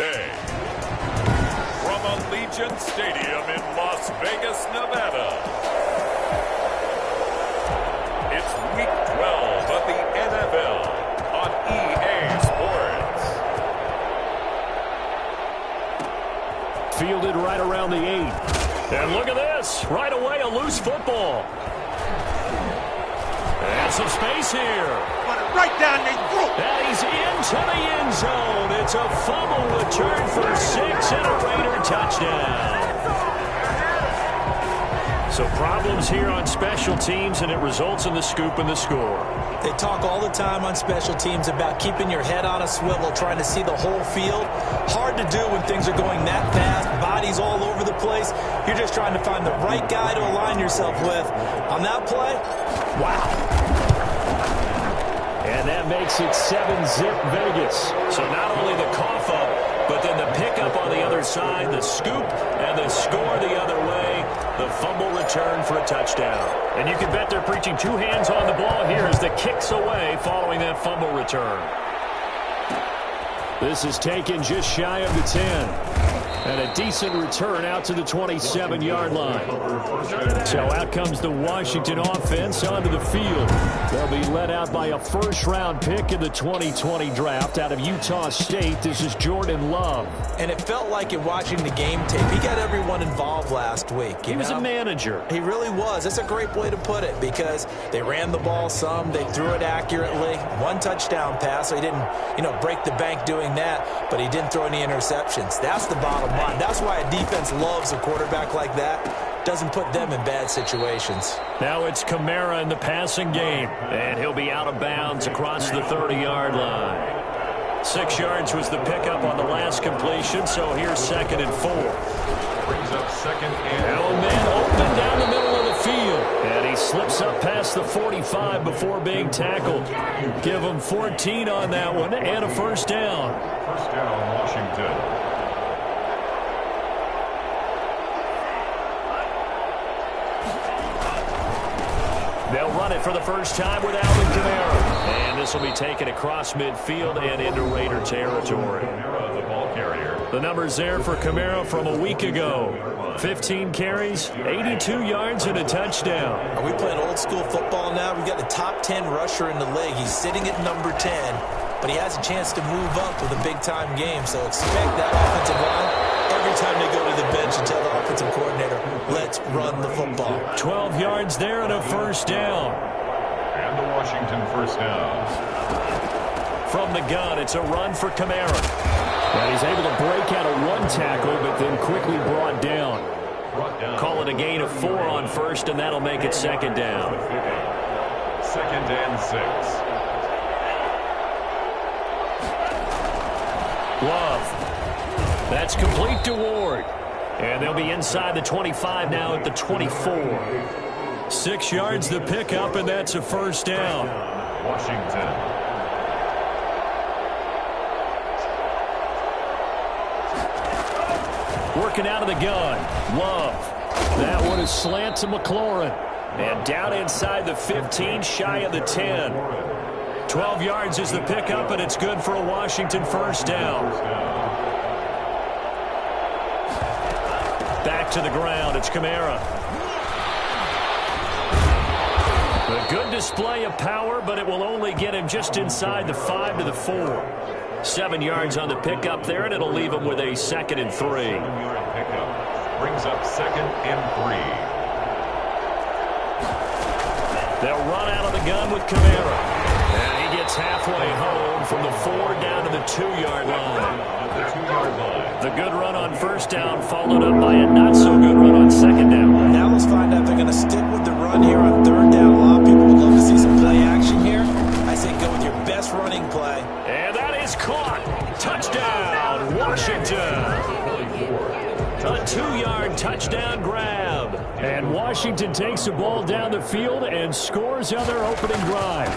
day. From Allegiant Stadium in Las Vegas, Nevada, it's Week 12 of the NFL on EA Sports. Fielded right around the 8. And look at this. Right away, a loose football. And some space here. Right down the throat. And he's into the end zone. It's a fumble return for 6 and a Raider touchdown. So problems here on special teams, and it results in the scoop and the score. They talk all the time on special teams about keeping your head on a swivel, trying to see the whole field. Hard to do when things are going that fast, bodies all over the place. You're just trying to find the right guy to align yourself with. On that play, wow. And that makes it 7-zip Vegas. So not only the cough up, but then the pickup on the other side, the scoop, and the score the other way. The fumble return for a touchdown. And you can bet they're preaching two hands on the ball here as the kick's away following that fumble return. This is taken just shy of the 10. And a decent return out to the 27-yard line. So out comes the Washington offense onto the field. They'll be led out by a first-round pick in the 2020 draft out of Utah State. This is Jordan Love. And it felt like in watching the game tape, he got everyone involved last week. He was a manager. He really was. That's a great way to put it because they ran the ball some. They threw it accurately. One touchdown pass, so he didn't, break the bank doing that, but he didn't throw any interceptions. That's the bottom line. That's why a defense loves a quarterback like that. Doesn't put them in bad situations. Now it's Kamara in the passing game, and he'll be out of bounds across the 30-yard line. 6 yards was the pickup on the last completion, so here's 2nd and 4. Brings up 2nd and Now a man open down the middle of the field, and he slips up past the 45 before being tackled. Give him 14 on that one and a first down. First down, Washington. They'll run it for the first time with Alvin Kamara. And this will be taken across midfield and into Raider territory. Kamara, the ball carrier. The numbers there for Kamara from a week ago. 15 carries, 82 yards, and a touchdown. Are we playing old school football now? We've got the top 10 rusher in the league. He's sitting at number 10, but he has a chance to move up with a big-time game. So expect that offensive line every time they go to the bench and tell the offensive coordinator, let's run the football. 12 yards there and a first down. And the Washington first down. From the gun, it's a run for Kamara. And he's able to break out of one tackle, but then quickly brought down. Call it a gain of 4 on first, and that'll make it 2nd down. 2nd and 6. Love. That's complete to Ward. And they'll be inside the 25 now at the 24. 6 yards the pickup, and that's a first down. Washington. Working out of the gun. Love. That one is slant to McLaurin. And down inside the 15, shy of the 10. 12 yards is the pickup, and it's good for a Washington first down. Back to the ground. It's Kamara. A good display of power, but it will only get him just inside the 5 to the 4. 7 yards on the pickup there, and it'll leave him with a 2nd and 3. 7-yard pickup. Brings up 2nd and 3. They'll run out of the gun with Kamara. And he gets halfway home from the 4 down to the 2-yard line. The good run on first down followed up by a not-so-good run on 2nd down. Now let's find out if they're going to stick with the run here on 3rd down. A lot of people would love to see some play action here. I say go with your best running play. And that is caught. Touchdown, Washington. A 2-yard touchdown grab. And Washington takes the ball down the field and scores on their opening drive.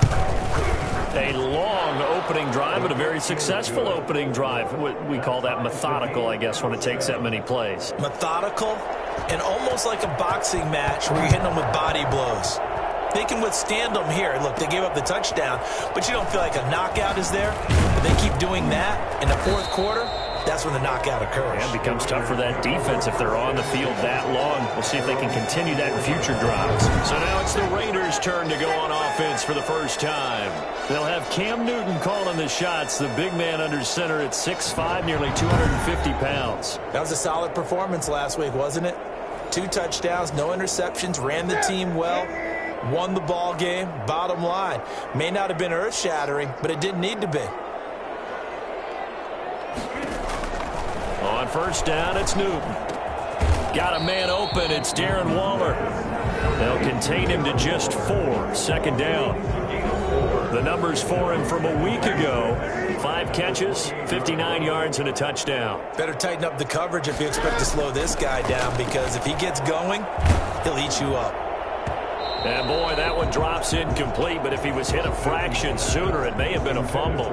A long opening drive, but a very successful opening drive. We call that methodical, I guess, when it takes that many plays. Methodical and almost like a boxing match where you're hitting them with body blows. They can withstand them here. Look, they gave up the touchdown, but you don't feel like a knockout is there. But they keep doing that in the 4th quarter. that's when the knockout occurs. And it becomes tough for that defense if they're on the field that long. We'll see if they can continue that in future drives. So now it's the Raiders' turn to go on offense for the first time. They'll have Cam Newton calling the shots, the big man under center at 6'5", nearly 250 pounds. That was a solid performance last week, wasn't it? 2 touchdowns, no interceptions, ran the team well, won the ball game. Bottom line, may not have been earth-shattering, but it didn't need to be. On first down, it's Newton. Got a man open. It's Darren Waller. They'll contain him to just 4. Second down. The numbers for him from a week ago: 5 catches, 59 yards, and a touchdown. Better tighten up the coverage if you expect to slow this guy down, because if he gets going, he'll eat you up. And boy, that one drops incomplete, but if he was hit a fraction sooner, it may have been a fumble.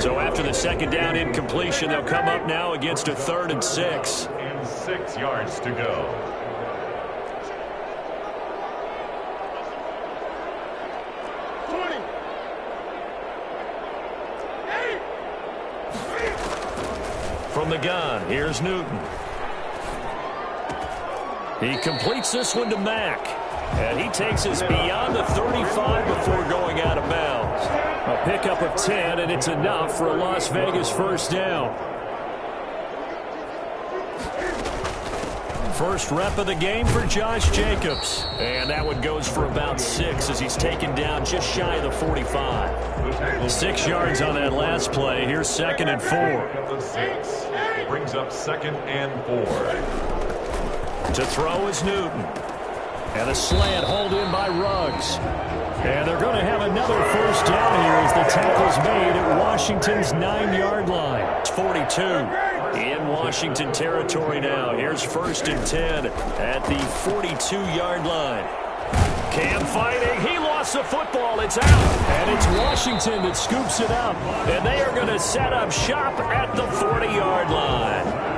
So after the second down incompletion, they'll come up now against a 3rd and 6. And 6 yards to go. From the gun, here's Newton. He completes this one to Mack. And he takes us beyond the 35 before going out of bounds. A pickup of 10, and it's enough for a Las Vegas first down. First rep of the game for Josh Jacobs. And that one goes for about 6 as he's taken down just shy of the 45. 6 yards on that last play. Here's 2nd and 4. 6 brings up 2nd and 4. To throw is Newton. And a slant hauled in by Ruggs. And they're going to have another first down here as the tackle's made at Washington's 9-yard line. It's 42 in Washington territory now. Here's 1st and 10 at the 42-yard line. Cam fighting. He lost the football. It's out. And it's Washington that scoops it up. And they are going to set up shop at the 40-yard line.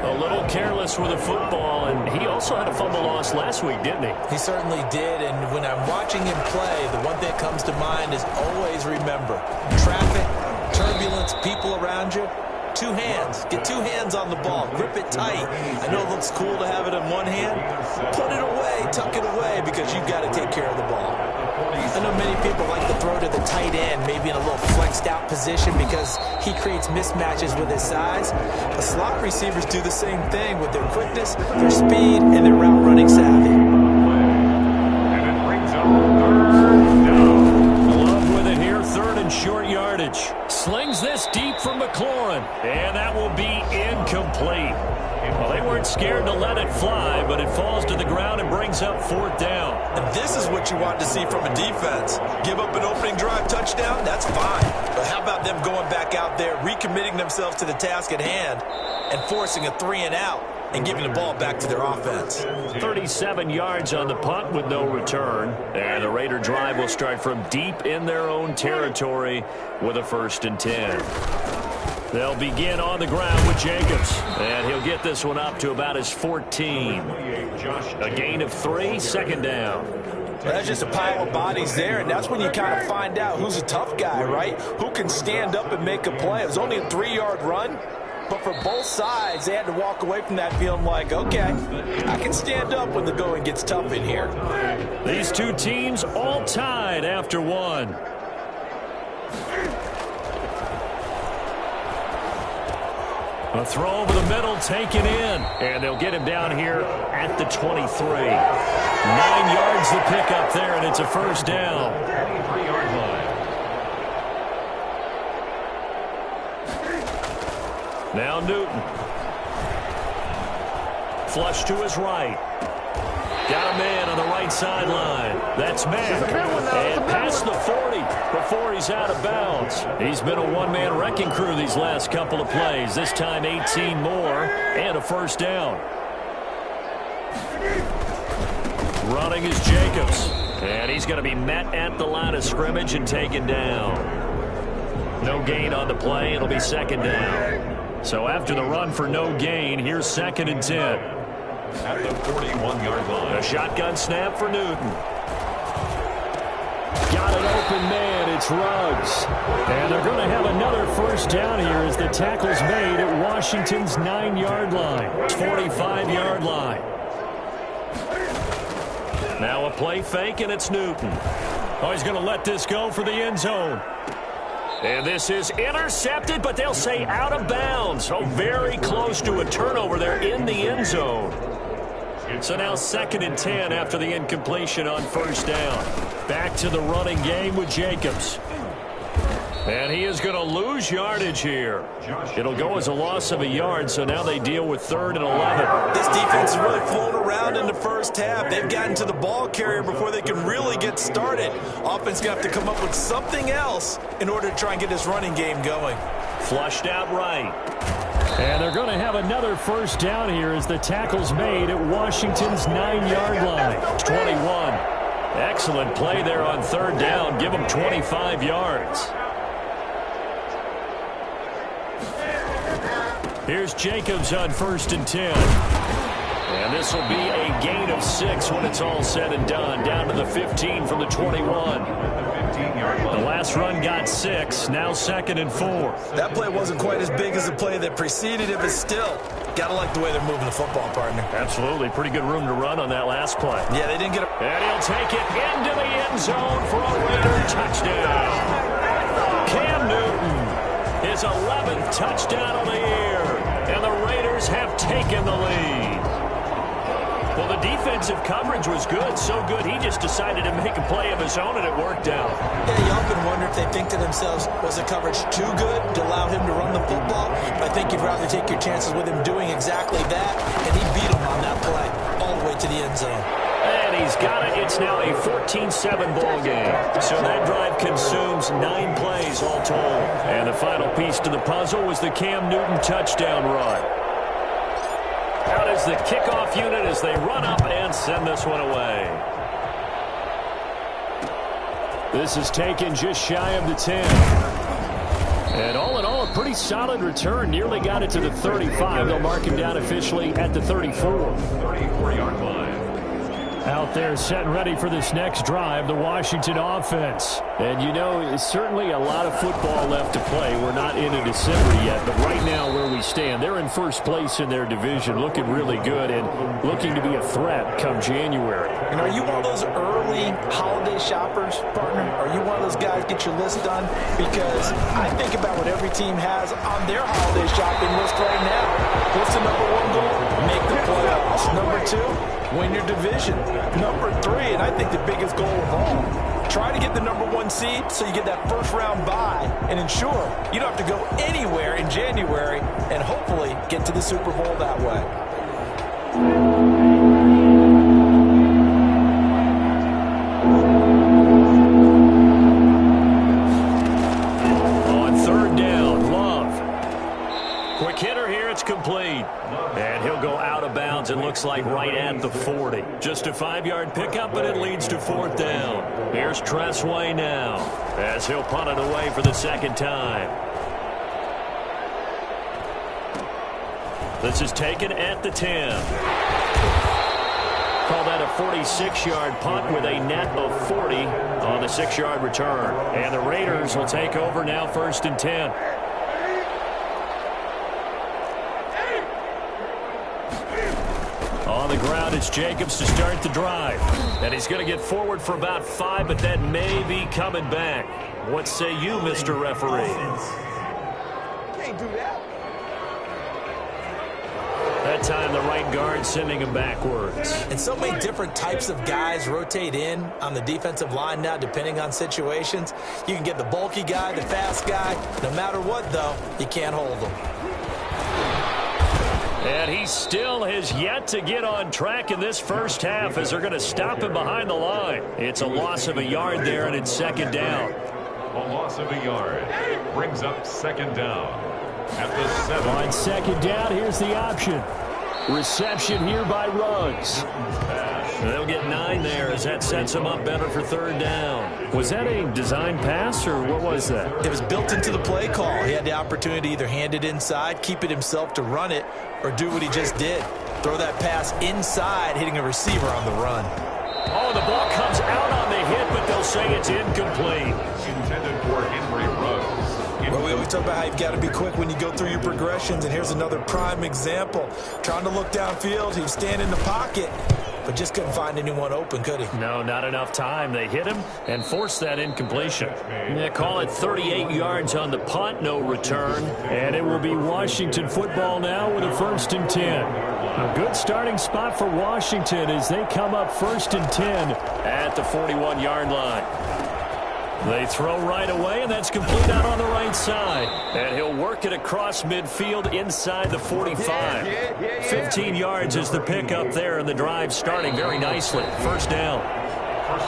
A little careless with the football, and he also had a fumble loss last week, didn't he? He certainly did, and when I'm watching him play, the one thing that comes to mind is always remember, traffic, turbulence, people around you, 2 hands. Get 2 hands on the ball. Grip it tight. I know it looks cool to have it in one hand. Put it away, tuck it away, because you've got to take care of the ball. I know many people like to throw to the tight end, maybe in a little flexed out position because he creates mismatches with his size. But slot receivers do the same thing with their quickness, their speed, and their route running savvy. And it brings up 3rd down. Love with it here, 3rd and short yardage. Slings this deep for McLaurin, and that will be incomplete. Well, they weren't scared to let it fly, but it falls to the ground and brings up 4th down. And this is what you want to see from a defense. Give up an opening drive touchdown, that's fine. But how about them going back out there, recommitting themselves to the task at hand, and forcing a 3-and-out and giving the ball back to their offense. 37 yards on the punt with no return. And the Raider drive will start from deep in their own territory with a 1st and 10. They'll begin on the ground with Jacobs. And he'll get this one up to about his 14. A gain of 3, 2nd down. That's just a pile of bodies there, and that's when you kind of find out who's a tough guy, right? Who can stand up and make a play. It was only a 3-yard run, but for both sides, they had to walk away from that feeling like, okay, I can stand up when the going gets tough in here. These 2 teams all tied after 1. A throw over the middle, taken in. And they'll get him down here at the 23. 9 yards the pickup there, and it's a first down. 3-yard line. Now Newton. Flush to his right. Got a man on the right sideline. That's Mack. And past the 40 before he's out of bounds. He's been a one-man wrecking crew these last couple of plays. This time 18 more and a first down. Running is Jacobs. And he's going to be met at the line of scrimmage and taken down. No gain on the play. It'll be 2nd down. So after the run for no gain, here's 2nd and 10. At the 41-yard line. A shotgun snap for Newton. Got an open man. It's It's Ruggs. And they're going to have another first down here as the tackle's made at Washington's 9-yard line. 45-yard line. Now a play fake, and it's Newton. Oh, he's going to let this go for the end zone. And this is intercepted, but they'll say out of bounds. So very close to a turnover there in the end zone. So now 2nd and 10 after the incompletion on first down. Back to the running game with Jacobs. And he is going to lose yardage here. It'll go as a loss of a yard, so now they deal with 3rd and 11. This defense is really flown around in the first half. They've gotten to the ball carrier before they can really get started. Offense going to have to come up with something else in order to try and get this running game going. Flushed out right. And they're going to have another first down here as the tackle's made at Washington's 9-yard line. 21. Excellent play there on 3rd down. Give them 25 yards. Here's Jacobs on 1st and 10. And this will be a gain of 6 when it's all said and done. Down to the 15 from the 21. The last run got 6. Now 2nd and 4. That play wasn't quite as big as the play that preceded it, but still, got to like the way they're moving the football, partner. Absolutely. Pretty good room to run on that last play. Yeah, they didn't get a... And he'll take it into the end zone for a Raider touchdown. Cam Newton, his 11th touchdown of the year. And the Raiders have taken the lead. Well, the defensive coverage was good, so good he just decided to make a play of his own, and it worked out. Yeah, you often wonder if they think to themselves, was the coverage too good to allow him to run the football? But I think you'd rather take your chances with him doing exactly that, and he beat him on that play all the way to the end zone. And he's got it. It's now a 14-7 ball game. So that drive consumes 9 plays all told. And the final piece to the puzzle was the Cam Newton touchdown run. Out is the kickoff unit as they run up and send this one away. This is taken just shy of the 10. And all in all, a pretty solid return. Nearly got it to the 35. They'll mark him down officially at the 34. 34-yard line. Out there set and ready for this next drive, the Washington offense. And you know, certainly a lot of football left to play. We're not into December yet, but right now where we stand, they're in first place in their division, looking really good and looking to be a threat come January. And are you one of those early holiday shoppers, partner? Are you one of those guys get your list done? Because I think about what every team has on their holiday shopping list right now. What's the number 1 goal? Make the playoffs. Number 2, win your division. Number 3, and I think the biggest goal of all, try to get the number 1 seed so you get that first round bye and ensure you don't have to go anywhere in January and hopefully get to the Super Bowl that way. On 3rd down, Love. Quick hitter here, it's complete. And he'll go out of bounds, it looks like right at the 40. Just a 5-yard pickup, but it leads to 4th down. Here's Tressway now, as he'll punt it away for the 2nd time. This is taken at the 10. Call that a 46-yard punt with a net of 40 on the 6-yard return. And the Raiders will take over now 1st and 10. On the ground, it's Jacobs to start the drive. And he's going to get forward for about 5, but that may be coming back. What say you, Mr. Referee? Can't do that. That time, the right guard sending him backwards. And so many different types of guys rotate in on the defensive line now, depending on situations. You can get the bulky guy, the fast guy. No matter what, though, you can't hold them. And he still has yet to get on track in this first half as they're going to stop him behind the line. It's a loss of a yard there, and it's 2nd down. A loss of a yard brings up 2nd down at the 7. On 2nd down, here's the option. Reception here by Ruggs. They'll get 9 there as that sets them up better for 3rd down. Was that a design pass, or what was that? It was built into the play call. He had the opportunity to either hand it inside, keep it himself to run it, or do what he just did. Throw that pass inside, hitting a receiver on the run. Oh, the ball comes out on the hit, but they'll say it's incomplete. Intended We talk about how you've got to be quick when you go through your progressions, and here's another prime example. Trying to look downfield, he was standing in the pocket, but just couldn't find anyone open, could he? No, not enough time. They hit him and forced that incompletion. Yeah, call it 38 yards on the punt, no return. And it will be Washington football now with a 1st and 10. A good starting spot for Washington as they come up 1st and 10 at the 41-yard line. They throw right away, and that's complete out on the right side. And he'll work it across midfield inside the 45. 15 yards is the pickup there, and the drive starting very nicely. 1st down.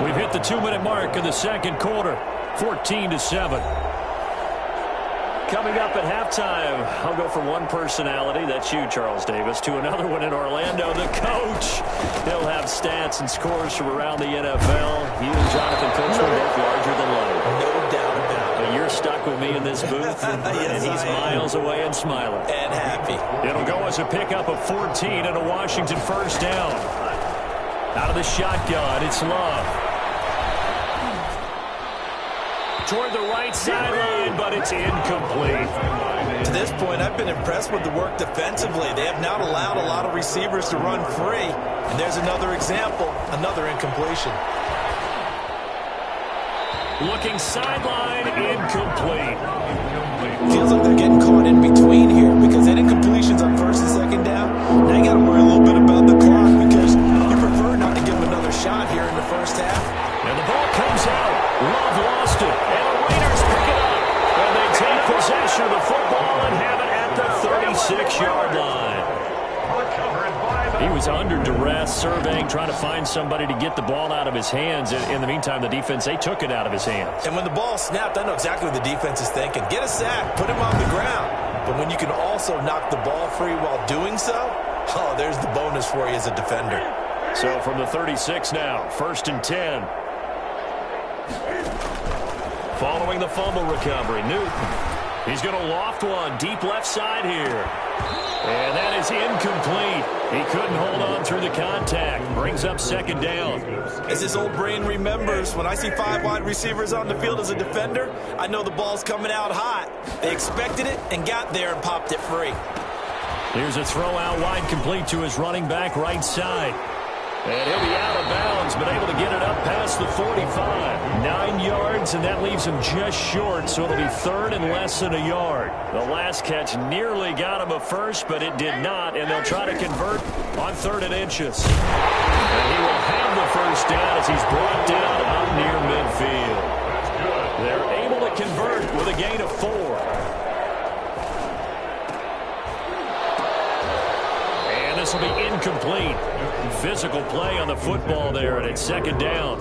We've hit the 2-minute mark in the 2nd quarter. 14-7. Coming up at halftime, I'll go from one personality, that's you, Charles Davis, to another one in Orlando, the coach. He'll have stats and scores from around the NFL. He and Jonathan Coachman both larger than life. No doubt about it. But you're stuck with me in this booth, Yes, and he's miles away and smiling. And happy. It'll go as a pickup of 14 and a Washington 1st down. Out of the shotgun, it's Love. Toward the right sideline, but it's incomplete. To this point, I've been impressed with the work defensively. They have not allowed a lot of receivers to run free. And there's another example, another incompletion. Looking sideline, incomplete. Feels like they're getting caught in between here because that incompletion's on 1st and 2nd down. Now you got to worry a little bit about the clock because you prefer not to give them another shot here in the 1st half. And the ball comes out. Love lost it. And the Raiders pick it up. And they take possession of the football and have it at the 36-yard line. He was under duress, surveying, trying to find somebody to get the ball out of his hands. In the meantime, the defense, they took it out of his hands. And when the ball snapped, I know exactly what the defense is thinking. Get a sack, put him on the ground. But when you can also knock the ball free while doing so, oh, there's the bonus for you as a defender. So from the 36 now, 1st and 10. Following the fumble recovery, Newton. He's going to loft one deep left side here. And that is incomplete. He couldn't hold on through the contact. Brings up 2nd down. As his old brain remembers, when I see 5 wide receivers on the field as a defender, I know the ball's coming out hot. They expected it and got there and popped it free. Here's a throw out wide complete to his running back right side. And he'll be out of bounds, but able to get it up past the 45. 9 yards, and that leaves him just short, so it'll be 3rd and less than a yard. The last catch nearly got him a first, but it did not, and they'll try to convert on 3rd and inches. And he will have the 1st down as he's brought down up near midfield. They're able to convert with a gain of 4. And this will be incomplete. Physical play on the football there, and it's 2nd down.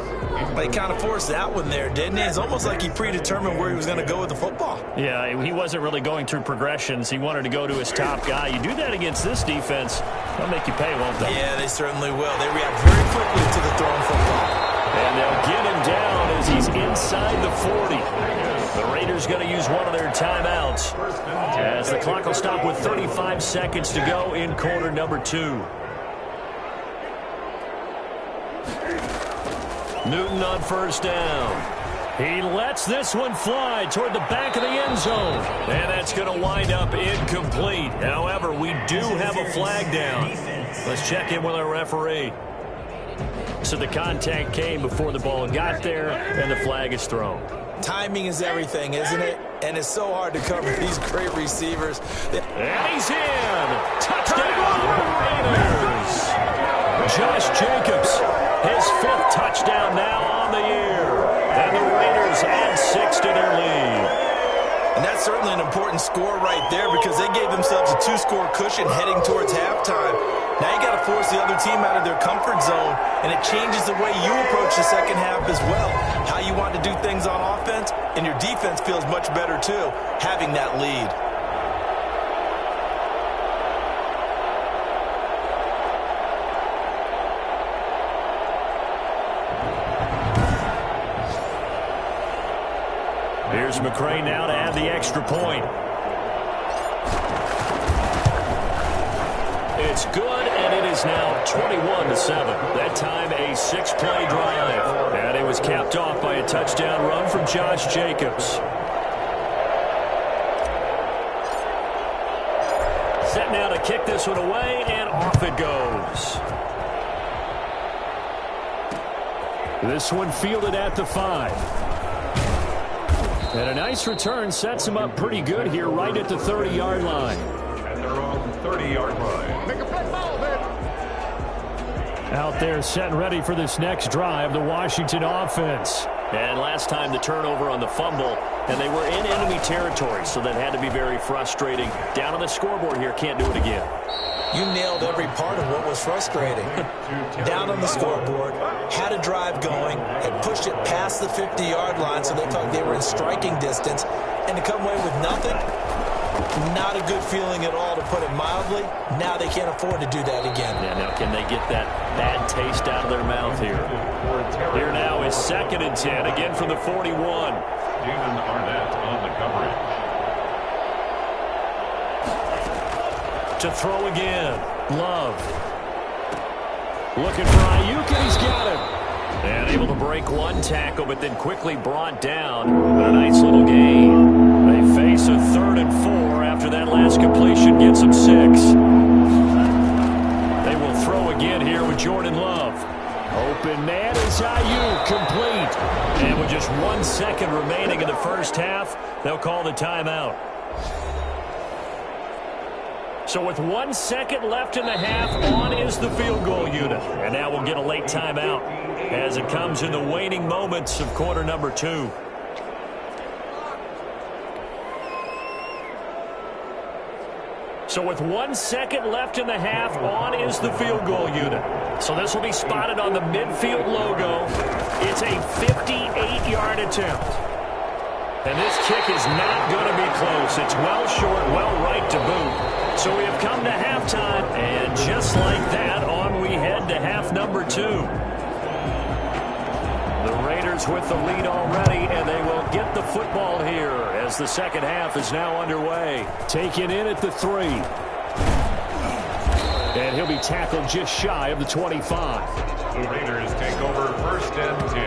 They kind of forced that one there, didn't he? It's almost like he predetermined where he was going to go with the football. Yeah, he wasn't really going through progressions. He wanted to go to his top guy. You do that against this defense, they'll make you pay, won't they? Yeah, they certainly will. They react very quickly to the thrown football. And they'll get him down as he's inside the 40. The Raiders going to use one of their timeouts as the clock will stop with 35 seconds to go in quarter number 2. Newton on 1st down. He lets this one fly toward the back of the end zone. And that's going to wind up incomplete. However, we do have a flag down. Let's check in with our referee. So the contact came before the ball got there, and the flag is thrown. Timing is everything, isn't it? And it's so hard to cover these great receivers. And he's in. Touchdown, Raiders. Josh Jacobs, his 5th touchdown now on the year. And the Raiders add 6 to their lead. And that's certainly an important score right there because they gave themselves a 2-score cushion heading towards halftime. Now you got to force the other team out of their comfort zone, and it changes the way you approach the 2nd half as well. How you want to do things on offense, and your defense feels much better too, having that lead. Here's McCray now to add the extra point. It's good, and it is now 21-7. That time a 6-play drive. And it was capped off by a touchdown run from Josh Jacobs. now to kick this one away, and off it goes. This one fielded at the 5. And a nice return sets him up pretty good here right at the 30-yard line. At their own 30-yard line. Make a play ball, baby. Out there set and ready for this next drive, the Washington offense. And last time the turnover on the fumble, and they were in enemy territory, so that had to be very frustrating. Down on the scoreboard here, can't do it again. You nailed every part of what was frustrating. Down on the scoreboard, had a drive going, had pushed it past the 50-yard line so they thought they were in striking distance, and to come away with nothing, not a good feeling at all, to put it mildly. Now they can't afford to do that again. Yeah, now can they get that bad taste out of their mouth here? Here now is 2nd and 10, again from the 41. Damon Arnett on the coverage. To throw again. Love. Looking for Ayuk, and he's got him. And able to break one tackle, but then quickly brought down. But a nice little gain. They face a 3rd and 4 after that last completion gets them 6. They will throw again here with Jordan Love. Open man is Ayuk, complete. And with just 1 second remaining in the first half, they'll call the timeout. So with 1 second left in the half, on is the field goal unit. And now we'll get a late timeout as it comes in the waning moments of quarter number 2. So with 1 second left in the half, on is the field goal unit. So this will be spotted on the midfield logo. It's a 58-yard attempt. And this kick is not going to be close. It's well short, well right to boot. So we have come to halftime, and just like that, on we head to half number 2. The Raiders with the lead already, and they will get the football here as the second half is now underway. Taken in at the 3. And he'll be tackled just shy of the 25. The Raiders take over 1st and 10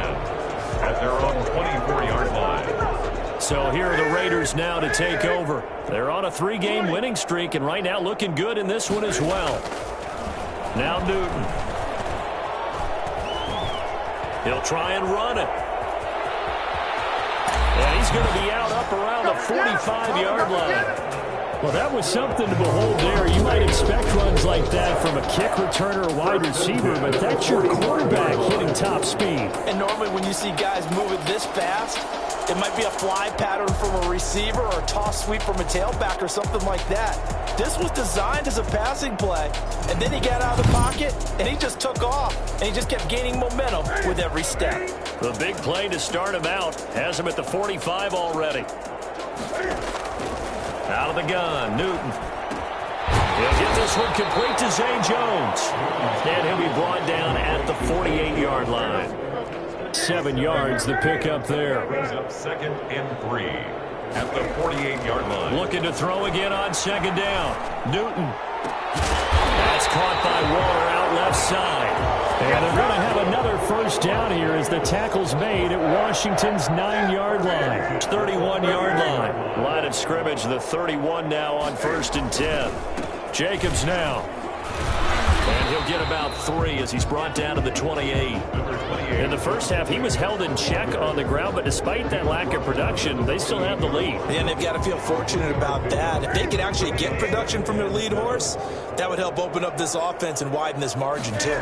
at their own 24-yard line. So here are the Raiders now to take over. They're on a 3-game winning streak, and right now looking good in this one as well. Now Newton. He'll try and run it. And he's going to be out up around the 45-yard line. Well, that was something to behold there. You might expect runs like that from a kick returner or wide receiver, but that's your quarterback hitting top speed. And normally when you see guys moving this fast, it might be a fly pattern from a receiver or a toss sweep from a tailback or something like that. This was designed as a passing play, and then he got out of the pocket, and he just took off, and he just kept gaining momentum with every step. The big play to start him out has him at the 45 already. Out of the gun, Newton. He'll get this one complete to Zay Jones. And he'll be brought down at the 48-yard line. 7 yards, the pickup there. Brings up 2nd and 3 at the 48-yard line. Looking to throw again on 2nd down. Newton. That's caught by Waller out left side. And they're going to have another first down here as the tackle's made at Washington's 9-yard line. 31-yard line. Line of scrimmage, the 31 now on 1st and 10. Jacobs now. And he'll get about 3 as he's brought down to the 28. In the first half, he was held in check on the ground, but despite that lack of production, they still have the lead. And they've got to feel fortunate about that. If they could actually get production from their lead horse, that would help open up this offense and widen this margin, too.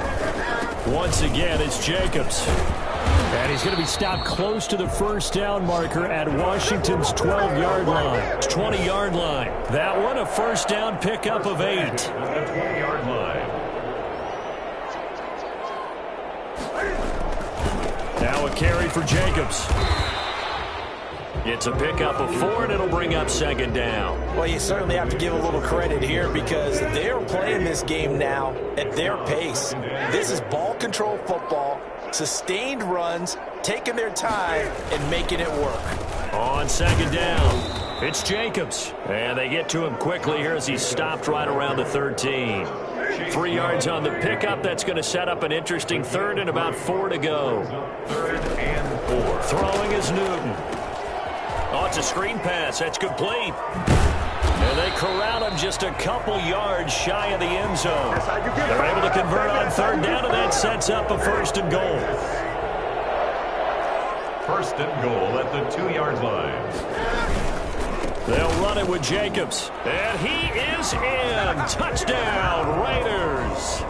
Once again, it's Jacobs. And he's going to be stopped close to the first down marker at Washington's 12-yard line. 20-yard line. That one, a first down pickup of 8. At the 20-yard line. Now a carry for Jacobs. It's a pickup of 4, and it'll bring up 2nd down. Well, you certainly have to give a little credit here because they're playing this game now at their pace. This is ball control football, sustained runs, taking their time, and making it work. On 2nd down, it's Jacobs. And they get to him quickly here as he's stopped right around the 13. 3 yards on the pickup. That's going to set up an interesting 3rd and about 4 to go. 3rd and 4. Throwing is Newton. Oh, it's a screen pass. That's complete. And they corral him just a couple yards shy of the end zone. They're able to convert on third down, and that sets up a first and goal. First and goal at the 2-yard line. They'll run it with Jacobs. And he is in. Touchdown, Raiders.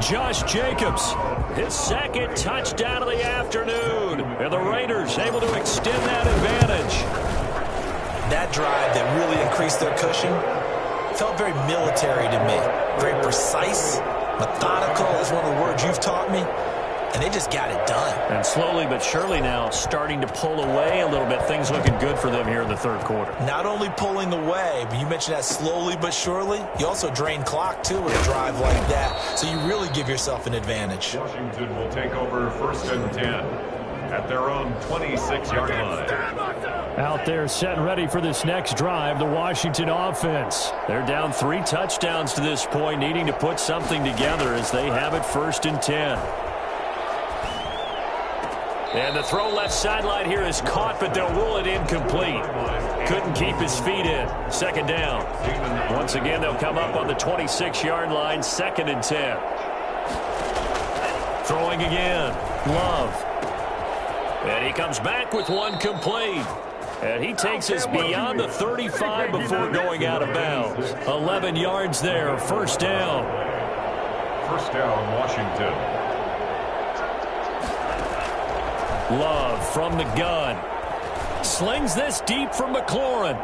Josh Jacobs, his second touchdown of the afternoon. And the Raiders able to extend that advantage. That drive that really increased their cushion felt very military to me. Very precise, methodical is one of the words you've taught me. And they just got it done. And slowly but surely now starting to pull away a little bit. Things looking good for them here in the third quarter. Not only pulling away, but you mentioned that slowly but surely. You also drain clock, too, with a drive like that. So you really give yourself an advantage. Washington will take over first and 10 at their own 26-yard line. Out there set and ready for this next drive, the Washington offense. They're down 3 touchdowns to this point, needing to put something together as they have it first and 10. And the throw left sideline here is caught, but they'll rule it incomplete. Couldn't keep his feet in. Second down. Once again, they'll come up on the 26-yard line, second and 10. Throwing again. Love. And he comes back with one complete. And he takes us beyond the 35 before going out of bounds. 11 yards there, first down. First down, Washington. Love from the gun. Slings this deep from McLaurin.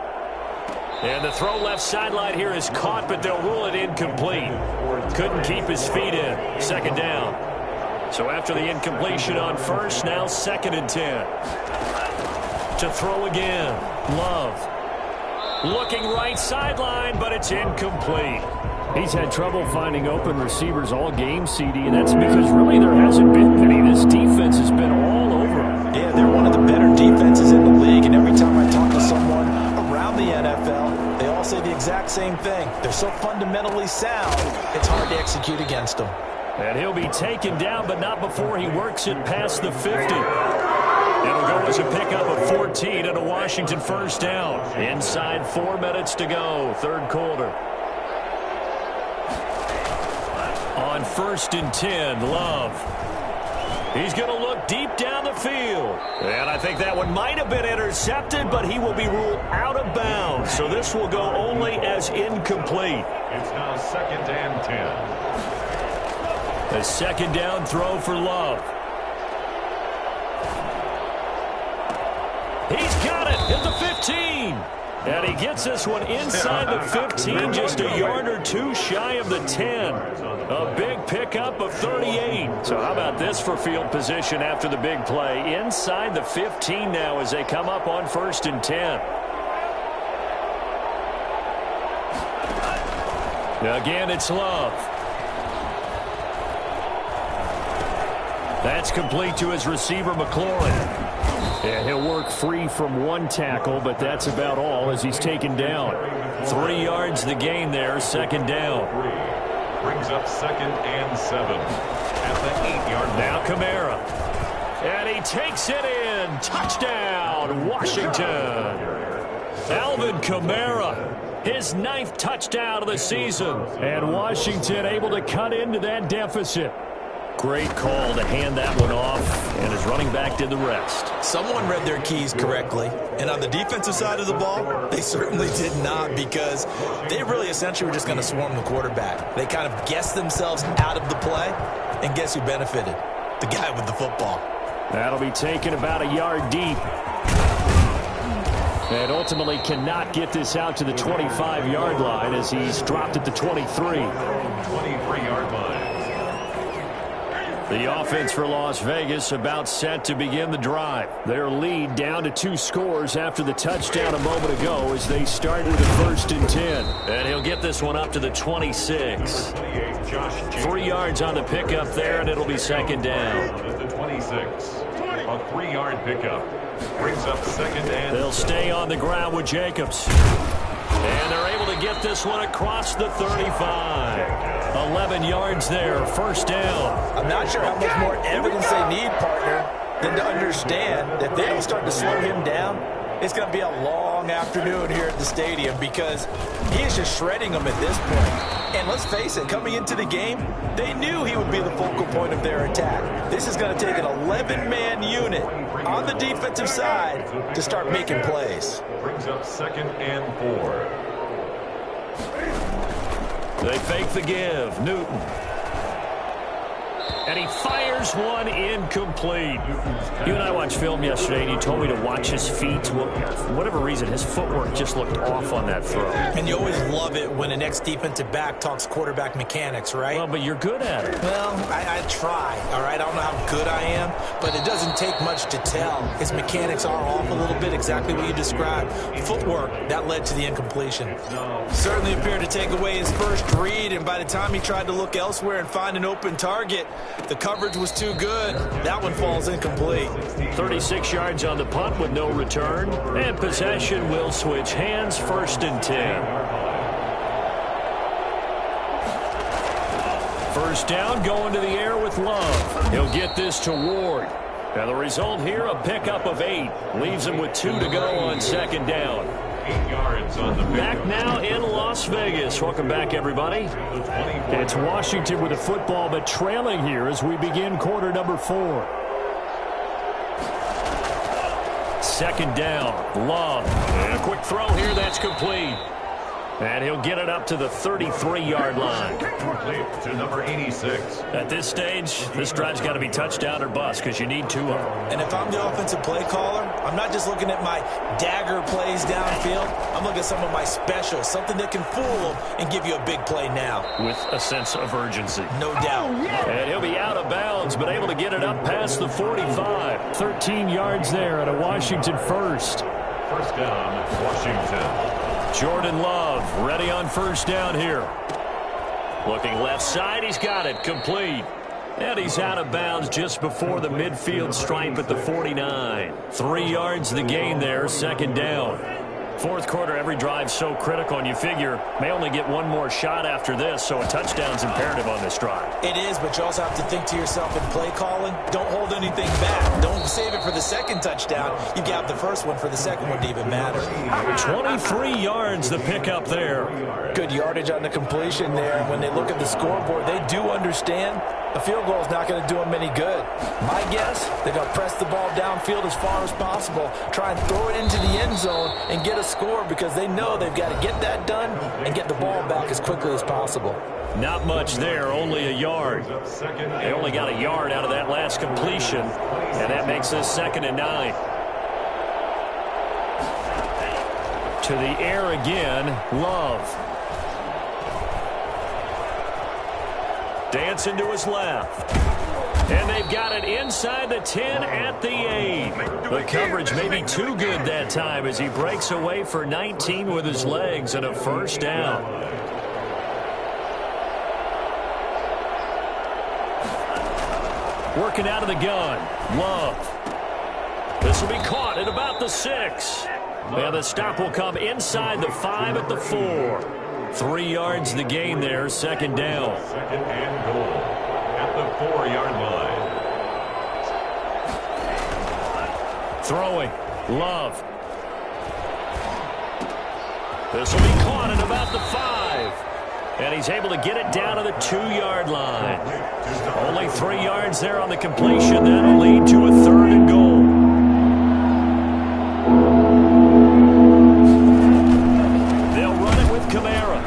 And the throw left sideline here is caught, but they'll rule it incomplete. Couldn't keep his feet in. Second down. So after the incompletion on first, now second and 10. To throw again. Love. Looking right sideline, but it's incomplete. He's had trouble finding open receivers all game, CD, and that's because really there hasn't been any. This defense has been all over him. Yeah, they're one of the better defenses in the league, and every time I talk to someone around the NFL, they all say the exact same thing. They're so fundamentally sound, it's hard to execute against them. And he'll be taken down, but not before he works it past the 50. It'll go as a pickup of 14 and a Washington first down. Inside 4 minutes to go, third quarter. On first and 10, Love. He's going to look deep down the field. And I think that one might have been intercepted, but he will be ruled out of bounds. So this will go only as incomplete. It's now second and 10. A second down throw for Love. He's got it at the 15. And he gets this one inside the 15, just a yard or two shy of the 10. A big pickup of 38. So how about this for field position after the big play? Inside the 15 now as they come up on first and 10. Again, it's Love. That's complete to his receiver, McLaurin. And he'll work free from one tackle, but that's about all as he's taken down. 3 yards the gain there, second down. Brings up second and 7 at the 8-yard line. Now Kamara. And he takes it in. Touchdown, Washington. Alvin Kamara. His 9th touchdown of the season. And Washington able to cut into that deficit. Great call to hand that one off, and his running back did the rest. Someone read their keys correctly, and on the defensive side of the ball, they certainly did not, because they really essentially were just going to swarm the quarterback. They kind of guessed themselves out of the play, and guess who benefited? The guy with the football. That'll be taken about a yard deep. And ultimately cannot get this out to the 25-yard line as he's dropped at the 23. 23-yard line. The offense for Las Vegas about set to begin the drive. Their lead down to 2 scores after the touchdown a moment ago as they start with a first and 10. And he'll get this one up to the 26. 3 yards on the pickup there, and it'll be second down. At the 26. A 3-yard pickup. Brings up second and... They'll stay on the ground with Jacobs. And they're able to get this one across the 35. 11 yards there, first down. I'm not sure how much more evidence they need, partner, than to understand that if they don't start to slow him down, it's going to be a long afternoon here at the stadium because he is just shredding them at this point. And let's face it, coming into the game, they knew he would be the focal point of their attack. This is going to take an 11-man unit on the defensive side to start making plays. Brings up 2nd and 4. They fake the give. Newton. And he fires one incomplete. You and I watched film yesterday, and you told me to watch his feet. Well, for whatever reason, his footwork just looked off on that throw. And you always love it when an ex-defensive back talks quarterback mechanics, right? Well, but you're good at it. Well, I try, all right? I don't know how good I am, but it doesn't take much to tell. His mechanics are off a little bit, exactly what you described. Footwork, that led to the incompletion. Certainly appeared to take away his first read, and by the time he tried to look elsewhere and find an open target, the coverage was too good. That one falls incomplete. 36 yards on the punt with no return. And possession will switch hands, 1st and 10. First down, going to the air with Love. He'll get this to Ward. And the result here, a pickup of 8. Leaves him with 2 to go on 2nd down. 8 yards on the pick. Back now in Las Vegas. Welcome back, everybody. It's Washington with the football, but trailing here as we begin quarter number 4. 2nd down. Love. And a quick throw here. That's complete. And he'll get it up to the 33-yard line. To number 86. At this stage, this drive's got to be touchdown or bust because you need 2 of them. And if I'm the offensive play caller, I'm not just looking at my dagger plays downfield. I'm looking at some of my specials, something that can fool them and give you a big play now. With a sense of urgency. No doubt. And he'll be out of bounds, but able to get it up past the 45. 13 yards there at a Washington first. First down, Washington. Jordan Love ready on first down here. Looking left side, he's got it, complete. And he's out of bounds just before the midfield stripe at the 49. 3 yards the gain there, 2nd down. Fourth quarter, every drive so critical, and you figure may only get one more shot after this, so a touchdown's imperative on this drive. It is, but you also have to think to yourself in play calling, don't hold anything back. Don't save it for the second touchdown. You got the first one for the second one to even matter. 23 yards the pickup there. Good yardage on the completion there. When they look at the scoreboard, they do understand a field goal is not going to do them any good. My guess, they're going to press the ball downfield as far as possible, try and throw it into the end zone and get a score because they know they've got to get that done and get the ball back as quickly as possible. Not much there, only a yard. They only got a yard out of that last completion, and that makes this 2nd and 9. To the air again, Love. Dancing to his left. And they've got it inside the 10 at the 8. The coverage may be too good that time as he breaks away for 19 with his legs and a first down. Working out of the gun. Love. This will be caught at about the 6. And the stop will come inside the 5 at the 4. 3 yards the gain there, 2nd down. 2nd and goal at the 4-yard line. Throwing. Love. This will be caught at about the 5. And he's able to get it down to the 2-yard line. Only 3 yards there on the completion. That'll lead to a 3rd and goal. They'll run it with Kamara.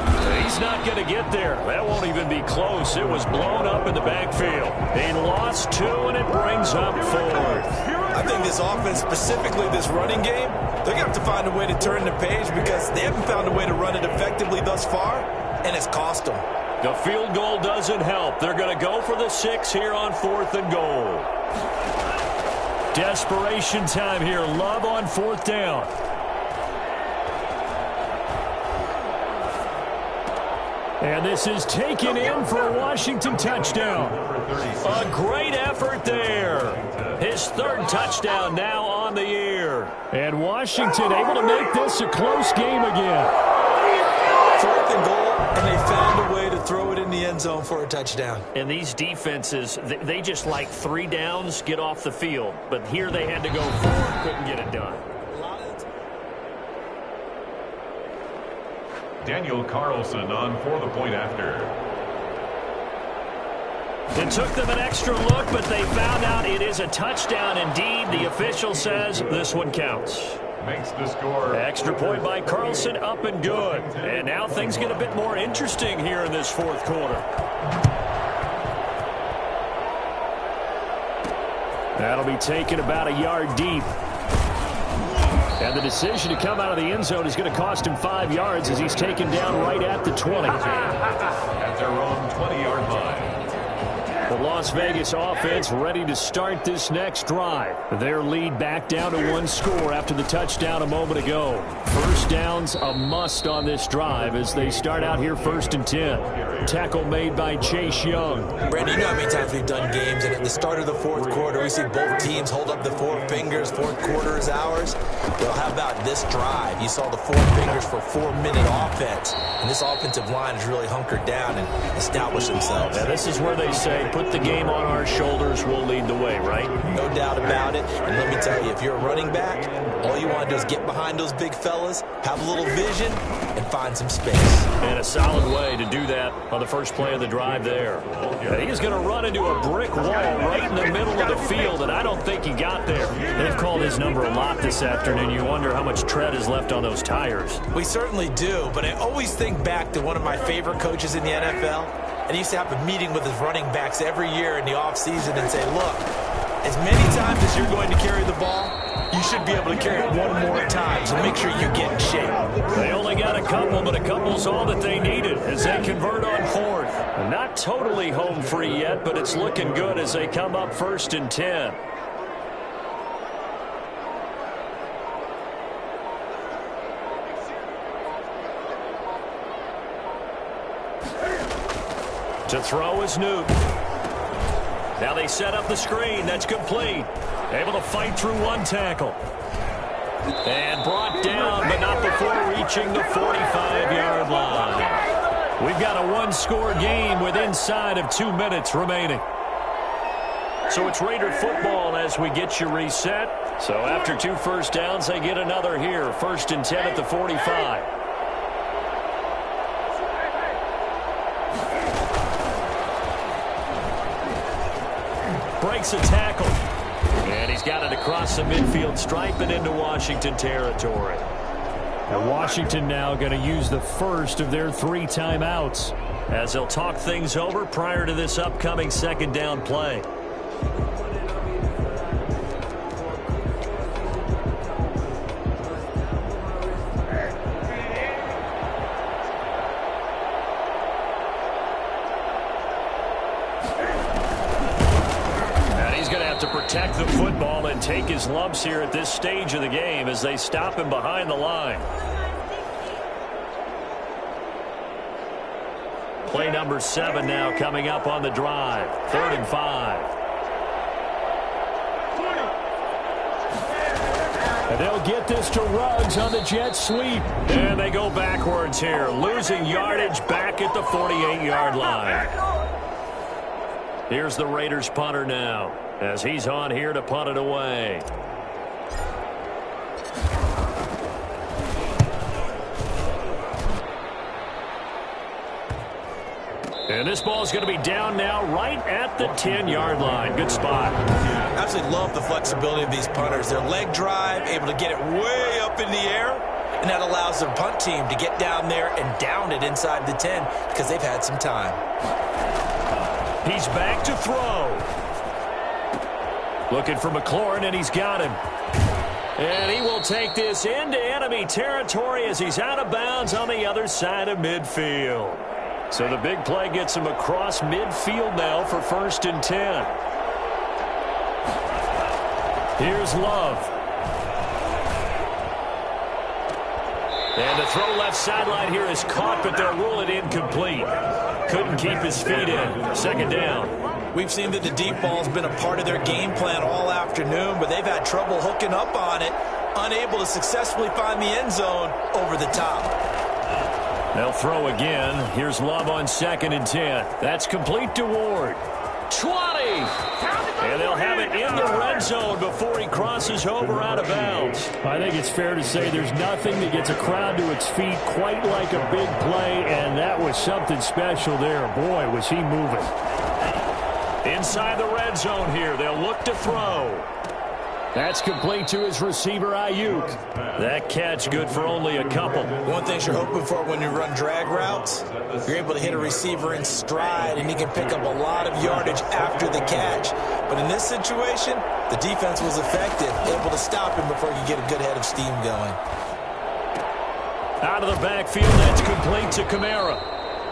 He's not going to get there. That won't even be close. It was blown up in the backfield. He lost 2, and it brings up 4th. I think this offense, specifically this running game, they're going to have to find a way to turn the page because they haven't found a way to run it effectively thus far, and it's cost them. The field goal doesn't help. They're going to go for the 6 here on 4th and goal. Desperation time here. Love on 4th down. And this is taken in for a Washington touchdown. A great effort there. His 3rd touchdown now on the year. And Washington able to make this a close game again. 4th and goal, and they found a way to throw it in the end zone for a touchdown. And these defenses, they just like 3 downs, get off the field. But here they had to go 4, couldn't get it done. Daniel Carlson on for the point after. It took them an extra look, but they found out it is a touchdown indeed. The official says this one counts. Makes the score. Extra point by Carlson, up and good. And now things get a bit more interesting here in this fourth quarter. That'll be taken about a yard deep. And the decision to come out of the end zone is going to cost him 5 yards as he's taken down right at the 20. At their own 20-yard line. The Las Vegas offense ready to start this next drive. Their lead back down to 1 score after the touchdown a moment ago. First down's a must on this drive as they start out here 1st and 10. Tackle made by Chase Young. Brandon, you know how many times we've done games, and at the start of the fourth quarter, we see both teams hold up the 4 fingers. Fourth quarter is ours. Well, how about this drive? You saw the 4 fingers for 4-minute offense, and this offensive line has really hunkered down and established themselves. Yeah, this is where they say, put the game on our shoulders, we'll lead the way, right? No doubt about it. And let me tell you, if you're a running back, all you want to do is get behind those big fellas, have a little vision, and find some space. And a solid way to do that on the first play of the drive there. And he's going to run into a brick wall right in the middle of the field, and I don't think he got there. They've called his number a lot this afternoon. You wonder how much tread is left on those tires. We certainly do, but I always think back to one of my favorite coaches in the NFL, and he used to have a meeting with his running backs every year in the offseason and say, look, as many times as you're going to carry the ball, you should be able to carry it 1 more time, so make sure you get in shape. They only got a couple, but a couple's all that they needed as they convert on 4th. Not totally home free yet, but it's looking good as they come up 1st and 10. To throw is Newton. Now they set up the screen. That's complete. Able to fight through 1 tackle. And brought down, but not before reaching the 45-yard line. We've got a 1-score game with inside of 2 minutes remaining. So it's Raider football as we get you reset. So after 2 first downs, they get another here. 1st and 10 at the 45. Breaks a tackle. And he's got it across the midfield stripe and into Washington territory. And Washington now going to use the first of their 3 timeouts as they'll talk things over prior to this upcoming 2nd down play. Protect the football and take his lumps here at this stage of the game as they stop him behind the line. Play number 7 now coming up on the drive. 3rd and 5. And they'll get this to Ruggs on the jet sweep. And they go backwards here, losing yardage back at the 48-yard line. Here's the Raiders punter now, as he's on here to punt it away. And this ball's going to be down now right at the 10-yard line. Good spot. I absolutely love the flexibility of these punters. Their leg drive, able to get it way up in the air, and that allows their punt team to get down there and down it inside the 10 because they've had some time. He's back to throw. Looking for McLaurin, and he's got him. And he will take this into enemy territory as he's out of bounds on the other side of midfield. So the big play gets him across midfield now for 1st and 10. Here's Love. And the throw left sideline here is caught, but they'll rule it incomplete. Couldn't keep his feet in. 2nd down. We've seen that the deep ball's been a part of their game plan all afternoon, but they've had trouble hooking up on it, unable to successfully find the end zone over the top. They'll throw again. Here's Love on 2nd and 10. That's complete to Ward. 20. And they'll have it in the red zone before he crosses over out of bounds. I think it's fair to say there's nothing that gets a crowd to its feet quite like a big play, and that was something special there. Boy, was he moving. Inside the red zone here, they'll look to throw. That's complete to his receiver, Ayuk. That catch good for only a couple. One thing you're hoping for when you run drag routes, you're able to hit a receiver in stride, and he can pick up a lot of yardage after the catch. But in this situation, the defense was effective, able to stop him before you get a good head of steam going. Out of the backfield, that's complete to Kamara.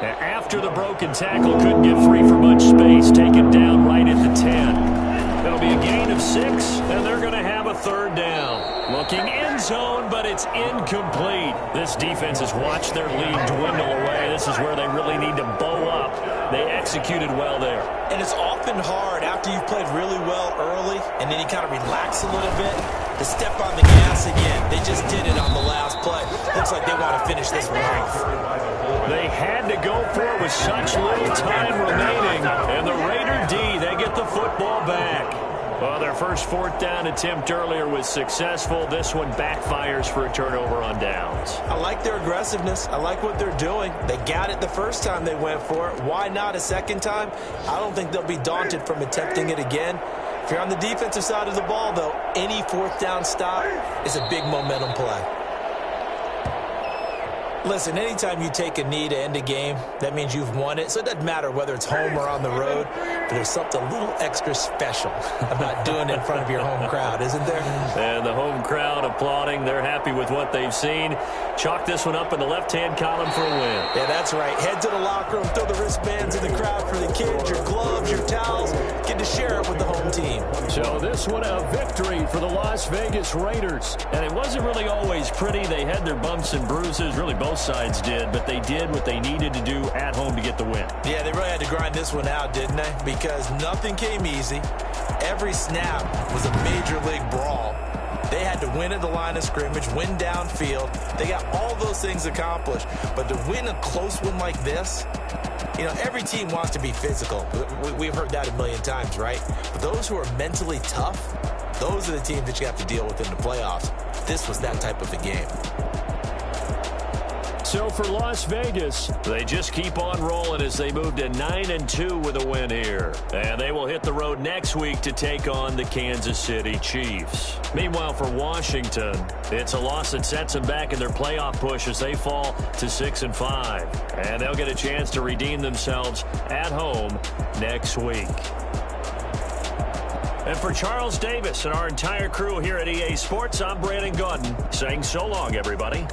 After the broken tackle, couldn't get free for much space, taken down right at the 10. It'll be a gain of 6, and they're going to have a third down. Looking end zone, but it's incomplete. This defense has watched their lead dwindle away. This is where they really need to bow up. They executed well there. And it's often hard after you've played really well early, and then you kind of relax a little bit, to step on the gas again. They just did it on the last play. Looks like they want to finish this one off. They had to go for it with such little time remaining. And the Raider D, they get the football back. Well, their first fourth down attempt earlier was successful. This one backfires for a turnover on downs. I like their aggressiveness. I like what they're doing. They got it the first time they went for it. Why not a second time? I don't think they'll be daunted from attempting it again. If you're on the defensive side of the ball, though, any fourth down stop is a big momentum play. Listen, anytime you take a knee to end a game, that means you've won it. So it doesn't matter whether it's home or on the road, but there's something a little extra special about doing it in front of your home crowd, isn't there? And the home crowd applauding. They're happy with what they've seen. Chalk this one up in the left-hand column for a win. Yeah, that's right. Head to the locker room, throw the wristbands in the crowd for the kids, your gloves, your towels. Get to share it with the home team. So this one a victory for the Las Vegas Raiders. And it wasn't really always pretty. They had their bumps and bruises, really both sides did, but they did what they needed to do at home to get the win. Yeah, they really had to grind this one out, didn't they? Because nothing came easy. Every snap was a major league brawl. They had to win at the line of scrimmage, win downfield. They got all those things accomplished. But to win a close one like this, you know, every team wants to be physical. We've heard that a million times, right? But those who are mentally tough, those are the teams that you have to deal with in the playoffs. This was that type of a game. So for Las Vegas, they just keep on rolling as they move to 9-2 with a win here. And they will hit the road next week to take on the Kansas City Chiefs. Meanwhile, for Washington, it's a loss that sets them back in their playoff push as they fall to 6-5. And they'll get a chance to redeem themselves at home next week. And for Charles Davis and our entire crew here at EA Sports, I'm Brandon Gaudin saying so long, everybody.